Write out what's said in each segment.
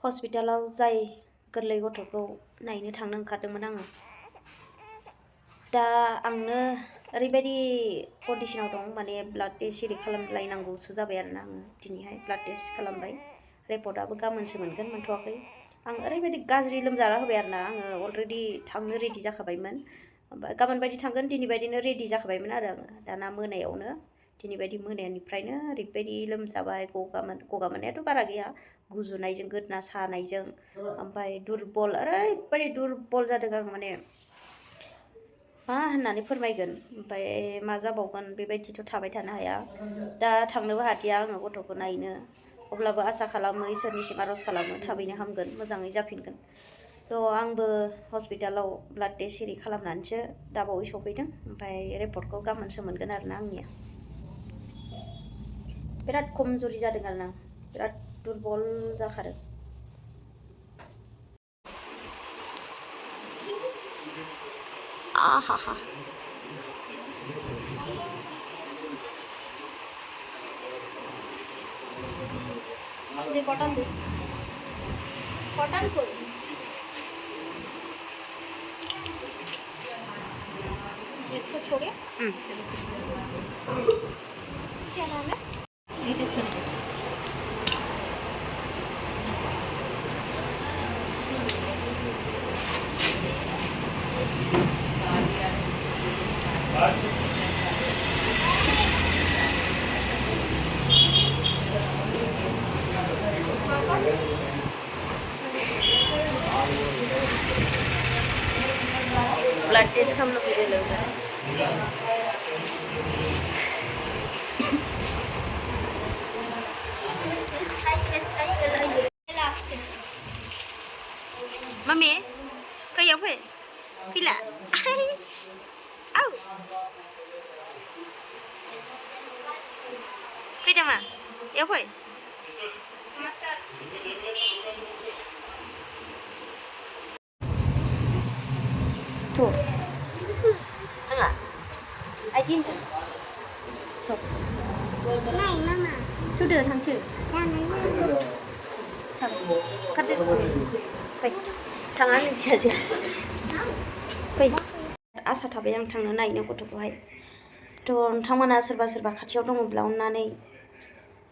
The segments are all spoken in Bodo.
हस्पिटालाव जाय गोरलै गथ'खौ नायनो थांनो ओंखारदोंमोन आङो। दा आंनो ओरैबायदि कन्डिशनाव दं, माने ब्लाड टेस्ट एरि खालामलायनांगौसो जाबाय आरोना आङो दिनैहाय ब्लाड टेस्ट खालामबाय। रिपर्टआबो गाबोनसो मोनगोन, मोनथ'वाखै। आं ओरैबायदि गाज्रि लोमजाना होबाय आरोना, आङो अलरेडि थांनो रेडि जाखाबायमोन। गाबोन बायदि थांगोन, दिनै बायदिनो रेडि जाखाबायमोन आरो आङो। दाना मोनायावनो दिनै बायदि मोनानिफ्रायनो ओरैबायदि लोमजाबाय, गगा मोननायाथ' बारा गैया, गुजुनायजों गोदना सानायजों ओमफ्राय दुरबल, ओरैबायदि दुरबल जादों आं, माने मा होननानै फोरमायगोन। ओमफ्राय मा जाबावगोन, बेबायदिथ' थाबाय थानो हाया। दा थांनोबो हादिया आङो गथ'खौ नायनो। अब्लाबो आसा खालामो, इसोरनिसिम आर'ज खालामो थाबैनो हामगोन, मोजाङै जाफिनगोन। थ' आंबो हस्पिटालाव ब्लाड टेस्ट एरि खालामनानैसो दाबावै सफैदों। ओमफ्राय रिपर्टखौ गाबोनसो मोनगोन आरोना आंनिया। बिराद खमजुरि जादों आरोना, बिराद दुरबल जाखादों। आहा दे कटन दे, कटन को इसको छोड़िए। क्या नाम है? ब्लाड टेस्ट खालामनो फैदों लोगो। Mami, kayak apa? Pila. Au. Kayak mana? Ya apa? Tuh. Enggak. Ajin. Tuh. Này mama. Chú đưa thằng chữ. Thằng. Cắt đứt. Phải. Thằng ăn được chưa? Fै. आसा थाबाय आं थांनो नायनो गथ'खौहाय। थ' नोंथांमोना सोरबा सोरबा खाथियाव दङब्ला अननानै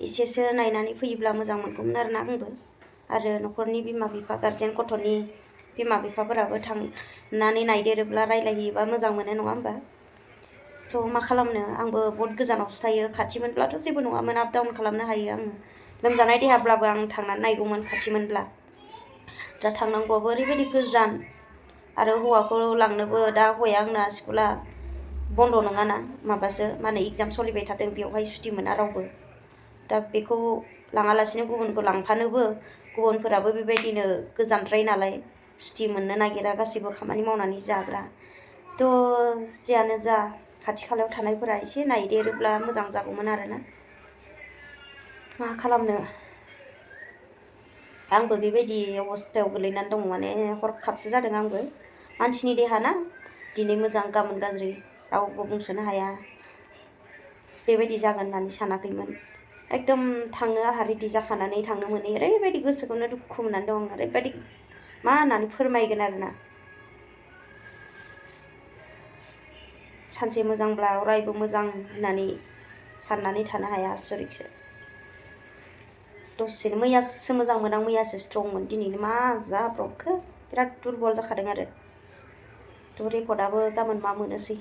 एसेसो नायनानै फैयोब्ला मोजां मोनगौमोन आरोना आंबो। आरो न'खरनि बिमा बिफा, गारजेन, गथ'नि बिमा बिफाफोराबो थांनानै नायदेरोब्ला रायलायहैयोबा मोजां मोनो, नङा होमबा? स' मा खालामनो, आंबो बहुत गोजानावसो थायो। खाथिमोनब्लाथ' जेबो नङामोन, आप डाउन खालामनो हायो आङो। लोमजानाय देहाब्लाबो आं थांनानै नायगौमोन खाथिमोनब्ला। दा थांनांगौआबो ओरैबायदि गोजान, आरो हौवाखौ लांनोबो, दा हौवाया आंना स्कुला बन्द' नङाना, माबासो मा होनो एग्जाम सोलिबाय थादों, बेवहाय सुटि मोना रावबो। दा बेखौ लाङालासिनो गुबुनखौ लांफानोबो, गुबुनफोराबो बेबायदिनो गोजानद्राय नालाय सुटि मोननो नागिरा, गासैबो खामानि मावनानै जाग्रा। थ' जियानो जा, खाथि खालायाव थानायफोरा एसे नायदेरोब्ला मोजां जागौमोन आरोना। मा खालामनो, आंबो बेबायदि अबस्थायाव गोलैनानै दङ, माने हरखाबसो जादों आंबो। मानसिनि देहा ना, दिनै मोजां गाबोन गाज्रि, रावबो बुंसोनो हाया। बेबायदि जागोन होननानै सानाखैमोन। एकदम थांनो आंहा रेडि जाखानानै थांनो मोनै ओरैबायदि गोसोखौनो दुखु मोननानै दं, ओरैबायदि मा होननानै फोरमायगोन आरोना। सानसे मोजांब्ला अरायबो मोजां होननानै साननानै थानो हाया, आसरितसो। दसेनो मैयासो मोजांमोन आं, मैयासो स्ट्रंमोन, दिनैनो मा जाब्रबखो, बिराद दुरबल जाखादों आरो। थ' रिपर्टआबो गाबोन मा मोनोसै।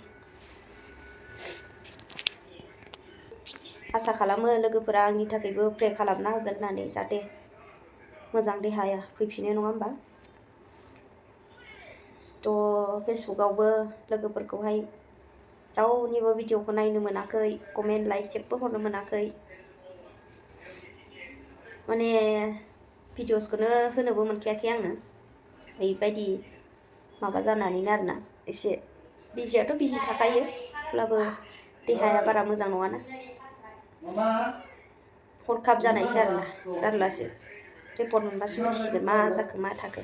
आसा खालामो लोगोफोरा आंनि थाखायबो प्रे खालामना होगोन होननानै, जाहाथे मोजां देहाया फैफिनो, नङा होमबा? थ' फेसबुकआवबो लोगोफोरखौहाय रावनिबो भिडिअखौ नायनो मोनाखै, कमेन्ट लाइक जेबो हरनो मोनाखै। माने भिडिअसखौनो होनोबो मोनखायाखै आङो, ओरैबायदि माबा जानानैनो आरोना। एसे बिजियाथ' बिजि थाखायो, अब्लाबो देहाया बारा मोजां नङाना। हरखाब जानायसो आरोना, जारलासो। रिपर्ट मोनबासो मिथिसिगोन मा जाखो मा थाखो।